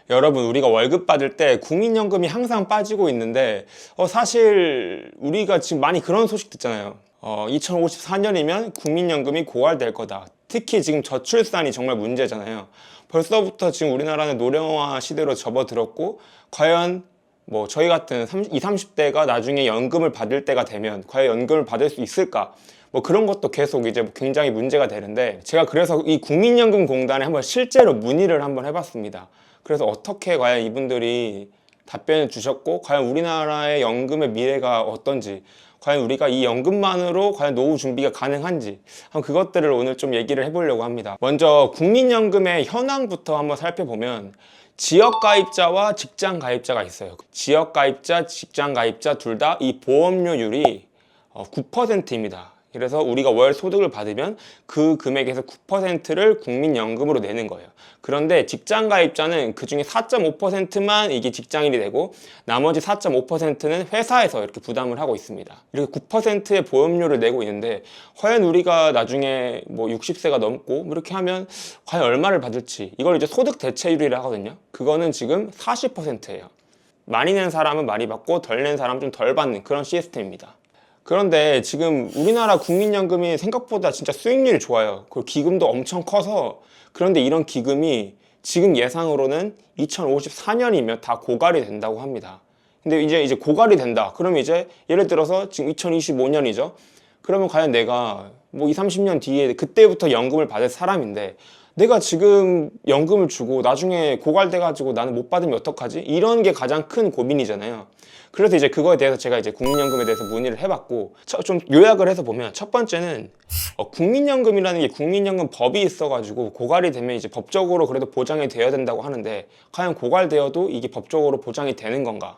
여러분, 우리가 월급 받을 때 국민연금이 항상 빠지고 있는데 사실 우리가 지금 많이 그런 소식 듣잖아요. 2054년이면 국민연금이 고갈될 거다. 특히 지금 저출산이 정말 문제잖아요. 벌써부터 지금 우리나라는 노령화 시대로 접어들었고, 과연 뭐 저희 같은 20, 30대가 나중에 연금을 받을 때가 되면 과연 연금을 받을 수 있을까? 뭐 그런 것도 계속 이제 굉장히 문제가 되는데, 제가 그래서 이 국민연금공단에 한번 실제로 문의를 한번 해봤습니다. 그래서 어떻게 과연 이분들이 답변을 주셨고, 과연 우리나라의 연금의 미래가 어떤지, 과연 우리가 이 연금만으로 과연 노후 준비가 가능한지, 한번 그것들을 오늘 좀 얘기를 해보려고 합니다. 먼저 국민연금의 현황부터 한번 살펴보면, 지역가입자와 직장가입자가 있어요. 지역가입자, 직장가입자 둘 다 이 보험료율이 9%입니다. 그래서 우리가 월 소득을 받으면 그 금액에서 9%를 국민연금으로 내는 거예요. 그런데 직장가입자는 그 중에 4.5%만 이게 직장인이 되고, 나머지 4.5%는 회사에서 이렇게 부담을 하고 있습니다. 이렇게 9%의 보험료를 내고 있는데, 과연 우리가 나중에 뭐 60세가 넘고 이렇게 하면 과연 얼마를 받을지, 이걸 이제 소득 대체율이라 하거든요. 그거는 지금 40%예요. 많이 낸 사람은 많이 받고 덜 낸 사람은 좀 덜 받는 그런 시스템입니다. 그런데 지금 우리나라 국민연금이 생각보다 진짜 수익률이 좋아요. 그리고 기금도 엄청 커서, 그런데 이런 기금이 지금 예상으로는 2054년이면 다 고갈이 된다고 합니다. 근데 이제 고갈이 된다. 그러면 이제 예를 들어서 지금 2025년이죠. 그러면 과연 내가 뭐 20, 30년 뒤에 그때부터 연금을 받을 사람인데, 내가 지금 연금을 주고 나중에 고갈돼가지고 나는 못 받으면 어떡하지? 이런 게 가장 큰 고민이잖아요. 그래서 이제 그거에 대해서 제가 이제 국민연금에 대해서 문의를 해봤고, 좀 요약을 해서 보면, 첫 번째는 국민연금이라는 게 국민연금 법이 있어가지고 고갈이 되면 이제 법적으로 그래도 보장이 되어야 된다고 하는데, 과연 고갈되어도 이게 법적으로 보장이 되는 건가?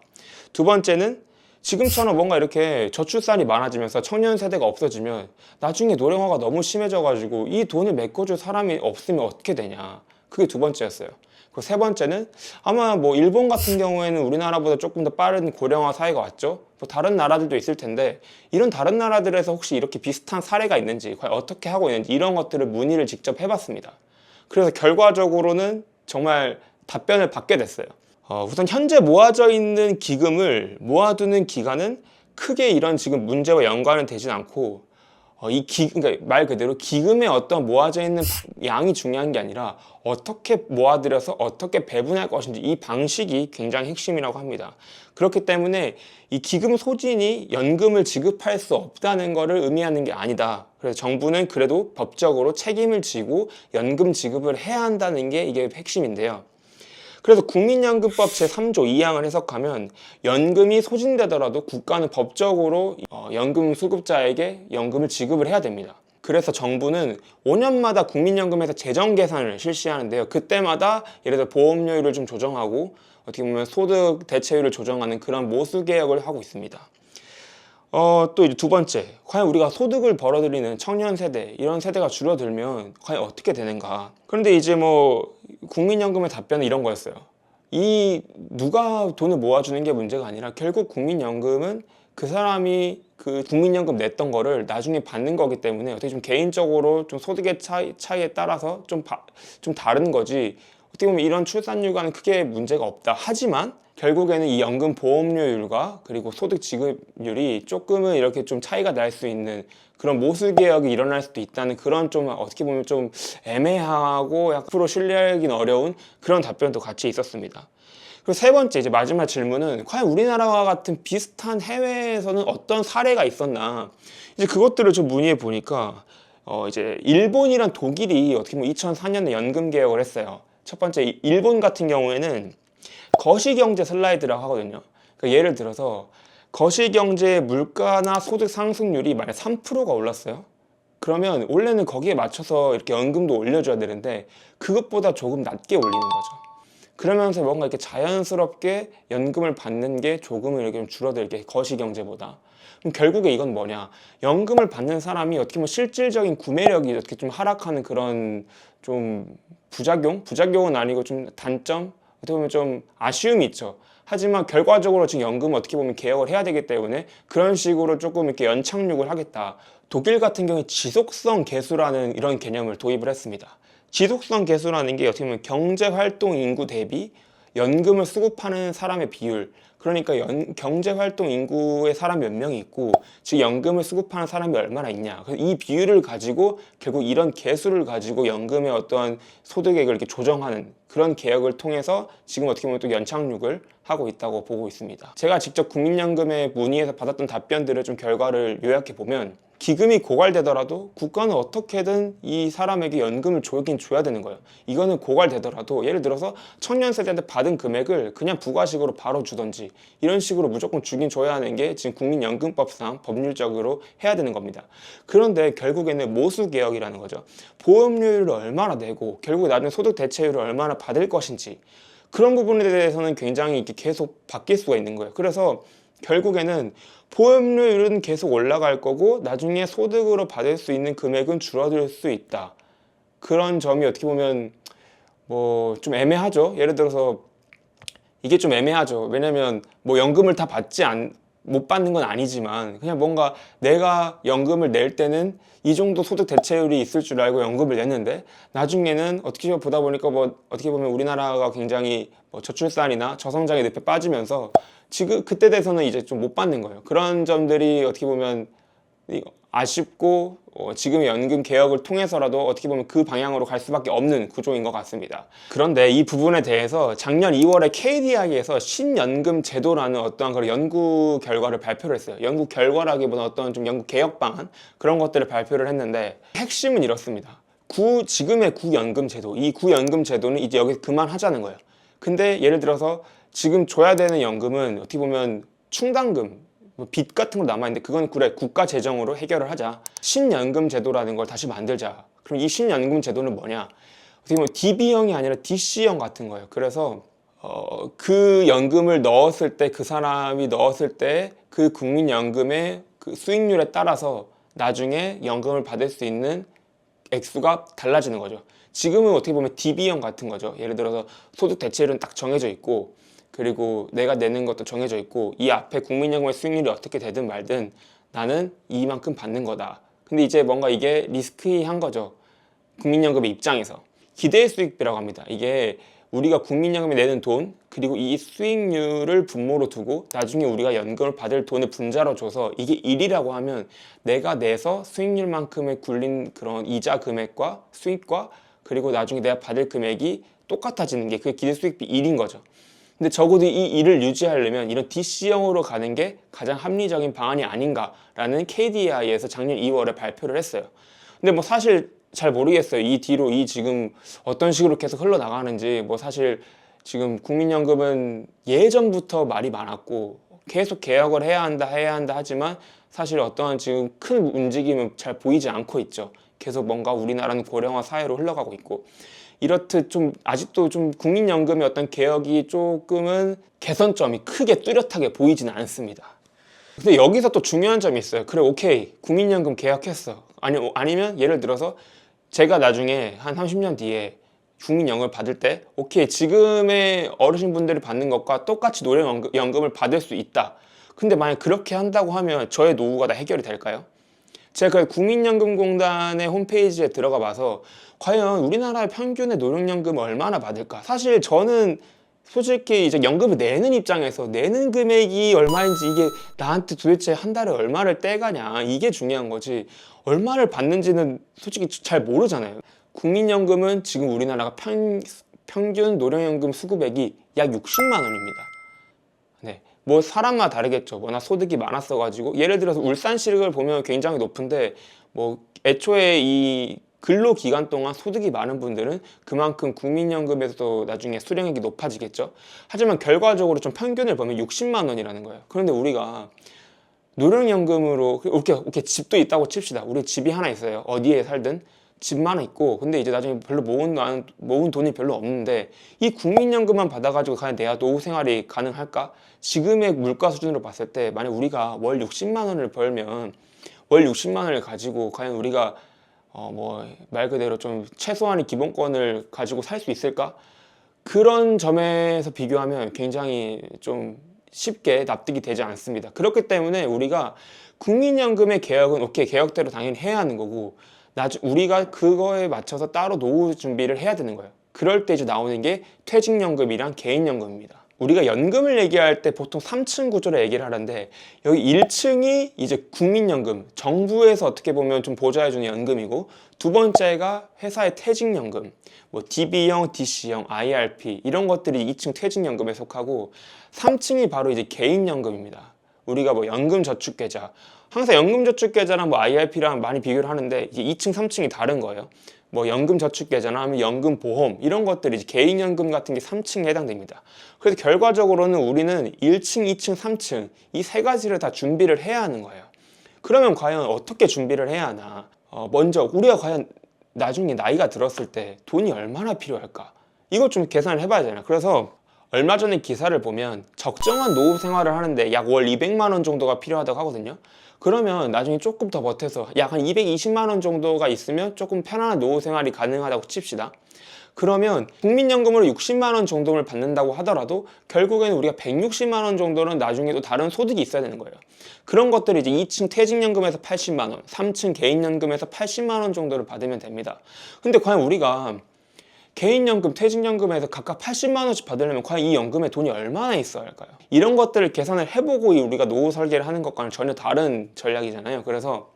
두 번째는 지금처럼 뭔가 이렇게 저출산이 많아지면서 청년 세대가 없어지면 나중에 노령화가 너무 심해져가지고 이 돈을 메꿔줄 사람이 없으면 어떻게 되냐. 그게 두 번째였어요. 그리고 세 번째는, 아마 뭐 일본 같은 경우에는 우리나라보다 조금 더 빠른 고령화 사회가 왔죠. 뭐 다른 나라들도 있을 텐데, 이런 다른 나라들에서 혹시 이렇게 비슷한 사례가 있는지, 과연 어떻게 하고 있는지, 이런 것들을 문의를 직접 해봤습니다. 그래서 결과적으로는 정말 답변을 받게 됐어요. 우선 현재 모아져 있는 기금을 모아두는 기간은 크게 이런 지금 문제와 연관은 되진 않고, 그러니까 말 그대로 기금에 어떤 모아져 있는 양이 중요한 게 아니라 어떻게 모아들여서 어떻게 배분할 것인지, 이 방식이 굉장히 핵심이라고 합니다. 그렇기 때문에 이 기금 소진이 연금을 지급할 수 없다는 것을 의미하는 게 아니다. 그래서 정부는 그래도 법적으로 책임을 지고 연금 지급을 해야 한다는 게 이게 핵심인데요. 그래서 국민연금법 제3조 2항을 해석하면, 연금이 소진되더라도 국가는 법적으로 연금 수급자에게 연금을 지급을 해야 됩니다. 그래서 정부는 5년마다 국민연금에서 재정 계산을 실시하는데요. 그때마다 예를 들어 보험료율을 좀 조정하고, 어떻게 보면 소득 대체율을 조정하는 그런 모수 개혁을 하고 있습니다. 또 이제 두 번째, 과연 우리가 소득을 벌어들이는 청년 세대, 이런 세대가 줄어들면 과연 어떻게 되는가? 그런데 이제 뭐 국민연금의 답변은 이런 거였어요. 누가 돈을 모아주는 게 문제가 아니라, 결국 국민연금은 그 사람이 그 국민연금 냈던 거를 나중에 받는 거기 때문에, 어떻게 좀 개인적으로 좀 소득의 차이에 따라서 좀 다른 거지, 어떻게 보면 이런 출산율과는 크게 문제가 없다. 하지만 결국에는 이 연금 보험료율과 그리고 소득 지급률이 조금은 이렇게 좀 차이가 날 수 있는 그런 모수 개혁이 일어날 수도 있다는, 그런 좀 어떻게 보면 좀 애매하고 앞으로 신뢰하기는 어려운 그런 답변도 같이 있었습니다. 그리고 세 번째, 이제 마지막 질문은, 과연 우리나라와 같은 비슷한 해외에서는 어떤 사례가 있었나, 이제 그것들을 좀 문의해 보니까, 이제 일본이랑 독일이 어떻게 보면 2004년에 연금 개혁을 했어요. 첫 번째, 일본 같은 경우에는 거시경제 슬라이드라고 하거든요. 그러니까 예를 들어서 거시경제의 물가나 소득 상승률이 만약 3%가 올랐어요. 그러면 원래는 거기에 맞춰서 이렇게 연금도 올려줘야 되는데, 그것보다 조금 낮게 올리는 거죠. 그러면서 뭔가 이렇게 자연스럽게 연금을 받는 게 조금은 이렇게 좀 줄어들게, 거시경제보다. 그럼 결국에 이건 뭐냐? 연금을 받는 사람이 어떻게 보면 실질적인 구매력이 이렇게 좀 하락하는 그런 좀 부작용은 아니고 좀 단점? 어떻게 보면 좀 아쉬움이 있죠. 하지만 결과적으로 지금 연금은 어떻게 보면 개혁을 해야 되기 때문에 그런 식으로 조금 이렇게 연착륙을 하겠다. 독일 같은 경우에 지속성 계수라는 이런 개념을 도입을 했습니다. 지속성 계수라는 게 어떻게 보면 경제활동 인구 대비 연금을 수급하는 사람의 비율, 그러니까 경제활동 인구의 사람 몇 명이 있고 즉 연금을 수급하는 사람이 얼마나 있냐, 그래서 이 비율을 가지고 결국 이런 계수를 가지고 연금의 어떤 소득액을 이렇게 조정하는 그런 개혁을 통해서 지금 어떻게 보면 또 연착륙을 하고 있다고 보고 있습니다. 제가 직접 국민연금에 문의해서 받았던 답변들을 좀 결과를 요약해 보면, 기금이 고갈되더라도 국가는 어떻게든 이 사람에게 연금을 줘긴 줘야 되는 거예요. 이거는 고갈되더라도 예를 들어서 청년 세대한테 받은 금액을 그냥 부가식으로 바로 주던지 이런 식으로 무조건 주긴 줘야 하는 게 지금 국민연금법상 법률적으로 해야 되는 겁니다. 그런데 결국에는 모수개혁이라는 거죠. 보험료율을 얼마나 내고 결국 나중에 소득 대체율을 얼마나 받을 것인지, 그런 부분에 대해서는 굉장히 이렇게 계속 바뀔 수가 있는 거예요. 그래서 결국에는 보험료율은 계속 올라갈 거고 나중에 소득으로 받을 수 있는 금액은 줄어들 수 있다. 그런 점이 어떻게 보면 뭐 좀 애매하죠. 예를 들어서 이게 좀 애매하죠. 왜냐면 뭐 연금을 다 못 받는 건 아니지만 그냥 뭔가 내가 연금을 낼 때는 이 정도 소득 대체율이 있을 줄 알고 연금을 냈는데 나중에는 어떻게 보다 보니까 뭐 어떻게 보면 우리나라가 굉장히 뭐 저출산이나 저성장의 늪에 빠지면서 지금 그때 돼서는 이제 좀 못 받는 거예요. 그런 점들이 어떻게 보면 아쉽고 지금의 연금 개혁을 통해서라도 어떻게 보면 그 방향으로 갈 수밖에 없는 구조인 것 같습니다. 그런데 이 부분에 대해서 작년 2월에 KDI에서 신연금 제도라는 어떠한 그런 연구 결과를 발표를 했어요. 연구 결과라기보다 어떤 좀 연구 개혁 방안 그런 것들을 발표를 했는데 핵심은 이렇습니다. 지금의 구연금 제도, 이 구연금 제도는 이제 여기서 그만하자는 거예요. 근데 예를 들어서 지금 줘야 되는 연금은 어떻게 보면 충당금, 빚 같은 거 남아있는데 그건 그래 국가 재정으로 해결을 하자. 신연금 제도라는 걸 다시 만들자. 그럼 이 신연금 제도는 뭐냐? 어떻게 보면 DB형이 아니라 DC형 같은 거예요. 그래서 그 연금을 넣었을 때 그 사람이 넣었을 때 그 국민연금의 그 수익률에 따라서 나중에 연금을 받을 수 있는 액수가 달라지는 거죠. 지금은 어떻게 보면 DB형 같은 거죠. 예를 들어서 소득 대체율은 딱 정해져 있고 그리고 내가 내는 것도 정해져 있고 이 앞에 국민연금의 수익률이 어떻게 되든 말든 나는 이만큼 받는 거다. 근데 이제 뭔가 이게 리스키한 거죠. 국민연금의 입장에서. 기대 수익비라고 합니다. 이게 우리가 국민연금에 내는 돈 그리고 이 수익률을 분모로 두고 나중에 우리가 연금을 받을 돈을 분자로 줘서 이게 1이라고 하면 내가 내서 수익률만큼의 굴린 그런 이자 금액과 수익과 그리고 나중에 내가 받을 금액이 똑같아지는 게 그게 기대 수익비 1인 거죠. 근데 적어도 이 1을 유지하려면 이런 DC형으로 가는 게 가장 합리적인 방안이 아닌가라는 KDI에서 작년 2월에 발표를 했어요. 근데 뭐 사실 잘 모르겠어요. 이 뒤로 지금 어떤 식으로 계속 흘러나가는지. 뭐 사실 지금 국민연금은 예전부터 말이 많았고 계속 개혁을 해야 한다 하지만 사실 어떠한 지금 큰 움직임은 잘 보이지 않고 있죠. 계속 뭔가 우리나라는 고령화 사회로 흘러가고 있고 이렇듯 좀 아직도 좀 국민연금의 어떤 개혁이 조금은 개선점이 크게 뚜렷하게 보이지는 않습니다. 근데 여기서 또 중요한 점이 있어요. 그래, 오케이, 국민연금 개혁했어. 아니면 예를 들어서 제가 나중에 한 30년 뒤에 국민연금을 받을 때 오케이, 지금의 어르신분들이 받는 것과 똑같이 노령연금을 받을 수 있다. 근데 만약 그렇게 한다고 하면 저의 노후가 다 해결이 될까요? 제가 그 국민연금공단의 홈페이지에 들어가 봐서 과연 우리나라의 평균의 노령연금 얼마나 받을까? 사실 저는 솔직히 이제 연금을 내는 입장에서 내는 금액이 얼마인지 이게 나한테 도대체 한 달에 얼마를 떼가냐 이게 중요한 거지 얼마를 받는지는 솔직히 잘 모르잖아요. 국민연금은 지금 우리나라가 평균 노령연금 수급액이 약 60만 원입니다. 네. 뭐 사람마다 다르겠죠. 워낙 소득이 많았어 가지고 예를 들어서 울산시를 보면 굉장히 높은데 뭐 애초에 이 근로기간 동안 소득이 많은 분들은 그만큼 국민연금에서도 나중에 수령액이 높아지겠죠. 하지만 결과적으로 좀 평균을 보면 60만 원이라는 거예요. 그런데 우리가 노령연금으로 오케이 집도 있다고 칩시다. 우리 집이 하나 있어요. 어디에 살든 집만 하나 있고 근데 이제 나중에 별로 모은 돈이 별로 없는데 이 국민연금만 받아가지고 과연 내가 노후 생활이 가능할까? 지금의 물가 수준으로 봤을 때 만약 우리가 월 60만 원을 벌면 월 60만 원을 가지고 과연 우리가 뭐 말 그대로 좀 최소한의 기본권을 가지고 살 수 있을까? 그런 점에서 비교하면 굉장히 좀 쉽게 납득이 되지 않습니다. 그렇기 때문에 우리가 국민연금의 개혁은 오케이 개혁대로 당연히 해야 하는 거고 우리가 그거에 맞춰서 따로 노후 준비를 해야 되는 거예요. 그럴 때 이제 나오는 게 퇴직연금이랑 개인연금입니다. 우리가 연금을 얘기할 때 보통 3층 구조로 얘기를 하는데, 여기 1층이 이제 국민연금, 정부에서 어떻게 보면 좀 보좌해주는 연금이고, 두 번째가 회사의 퇴직연금, 뭐 DB형, DC형, IRP 이런 것들이 2층 퇴직연금에 속하고, 3층이 바로 이제 개인연금입니다. 우리가 뭐 연금저축계좌, 항상 연금저축계좌랑 뭐 IRP랑 많이 비교를 하는데, 이제 2층, 3층이 다른 거예요. 뭐 연금저축계좌나 하면 연금보험 이런 것들이 이제 개인연금 같은 게 3층에 해당됩니다. 그래서 결과적으로는 우리는 1층, 2층, 3층 이 세 가지를 다 준비를 해야 하는 거예요. 그러면 과연 어떻게 준비를 해야 하나? 먼저 우리가 과연 나중에 나이가 들었을 때 돈이 얼마나 필요할까? 이걸 좀 계산을 해봐야 되나. 그래서 얼마 전에 기사를 보면 적정한 노후 생활을 하는데 약 월 200만 원 정도가 필요하다고 하거든요. 그러면 나중에 조금 더 버텨서 약 한 220만 원 정도가 있으면 조금 편안한 노후 생활이 가능하다고 칩시다. 그러면 국민연금으로 60만 원 정도를 받는다고 하더라도 결국에는 우리가 160만 원 정도는 나중에 또 다른 소득이 있어야 되는 거예요. 그런 것들이 이제 2층 퇴직연금에서 80만 원, 3층 개인연금에서 80만 원 정도를 받으면 됩니다. 근데 과연 우리가 개인연금, 퇴직연금에서 각각 80만 원씩 받으려면 과연 이 연금에 돈이 얼마나 있어야 할까요? 이런 것들을 계산을 해보고 우리가 노후 설계를 하는 것과는 전혀 다른 전략이잖아요. 그래서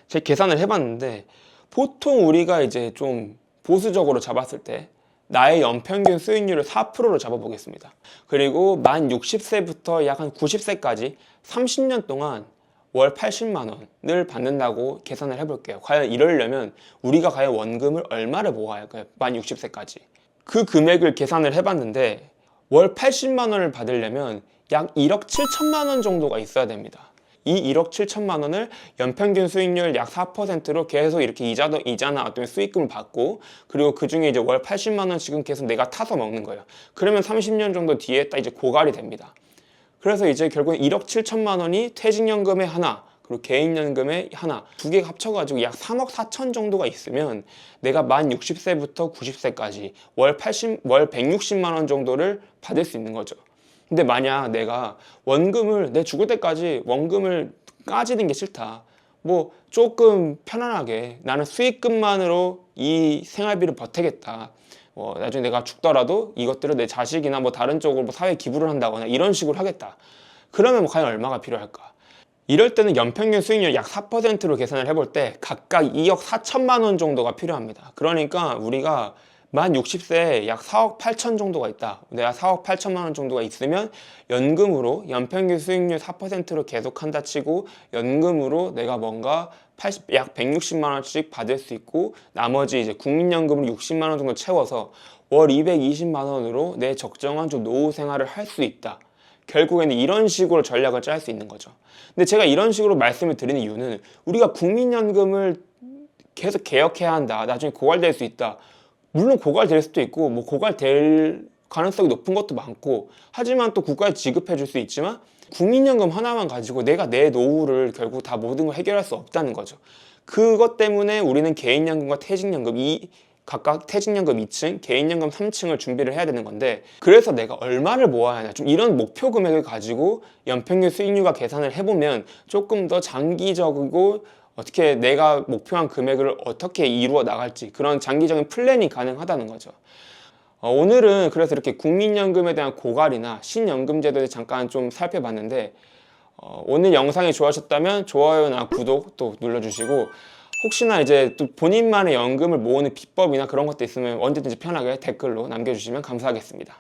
제가 계산을 해봤는데, 보통 우리가 이제 좀 보수적으로 잡았을 때 나의 연평균 수익률을 4%로 잡아보겠습니다. 그리고 만 60세부터 약 한 90세까지 30년 동안 월 80만 원을 받는다고 계산을 해볼게요. 과연 이러려면 우리가 과연 원금을 얼마를 모아야 할까요? 만 60세까지. 그 금액을 계산을 해봤는데 월 80만 원을 받으려면 약 1억 7천만 원 정도가 있어야 됩니다. 이 1억 7천만 원을 연평균 수익률 약 4%로 계속 이렇게 이자나 어떤 수익금을 받고, 그리고 그 중에 이제 월 80만 원씩은 계속 내가 타서 먹는 거예요. 그러면 30년 정도 뒤에 딱 이제 고갈이 됩니다. 그래서 이제 결국엔 1억 7천만 원이 퇴직연금에 하나, 그리고 개인연금에 하나, 두 개 합쳐가지고 약 3억 4천 정도가 있으면 내가 만 60세부터 90세까지 월 160만 원 정도를 받을 수 있는 거죠. 근데 만약 내가 원금을, 내 죽을 때까지 원금을 까지는 게 싫다, 뭐 조금 편안하게 나는 수익금만으로 이 생활비를 버티겠다, 나중에 내가 죽더라도 이것들을 내 자식이나 뭐 다른 쪽으로 뭐 사회에 기부를 한다거나 이런 식으로 하겠다. 그러면 뭐 과연 얼마가 필요할까? 이럴 때는 연평균 수익률 약 4%로 계산을 해볼 때 각각 2억 4천만 원 정도가 필요합니다. 그러니까 우리가 만 60세에 약 4억 8천 정도가 있다. 내가 4억 8천만 원 정도가 있으면 연금으로 연평균 수익률 4%로 계속 한다 치고 연금으로 내가 뭔가 약 160만 원씩 받을 수 있고, 나머지 이제 국민연금으로 60만 원 정도 채워서 월 220만 원으로 내 적정한 좀 노후 생활을 할 수 있다. 결국에는 이런 식으로 전략을 짤 수 있는 거죠. 근데 제가 이런 식으로 말씀을 드리는 이유는 우리가 국민연금을 계속 개혁해야 한다, 나중에 고갈될 수 있다. 물론 고갈될 수도 있고 뭐 고갈될 가능성이 높은 것도 많고, 하지만 또 국가에 지급해 줄 수 있지만 국민연금 하나만 가지고 내가 내 노후를 결국 다 모든 걸 해결할 수 없다는 거죠. 그것 때문에 우리는 개인연금과 퇴직연금, 각각 퇴직연금 2층, 개인연금 3층을 준비를 해야 되는 건데, 그래서 내가 얼마를 모아야 하냐, 좀 이런 목표 금액을 가지고 연평균 수익률과 계산을 해보면 조금 더 장기적이고 어떻게 내가 목표한 금액을 어떻게 이루어 나갈지 그런 장기적인 플랜이 가능하다는 거죠. 오늘은 그래서 이렇게 국민연금에 대한 고갈이나 신연금제도에 잠깐 좀 살펴봤는데, 오늘 영상이 좋아하셨다면 좋아요나 구독 또 눌러주시고, 혹시나 이제 또 본인만의 연금을 모으는 비법이나 그런 것도 있으면 언제든지 편하게 댓글로 남겨주시면 감사하겠습니다.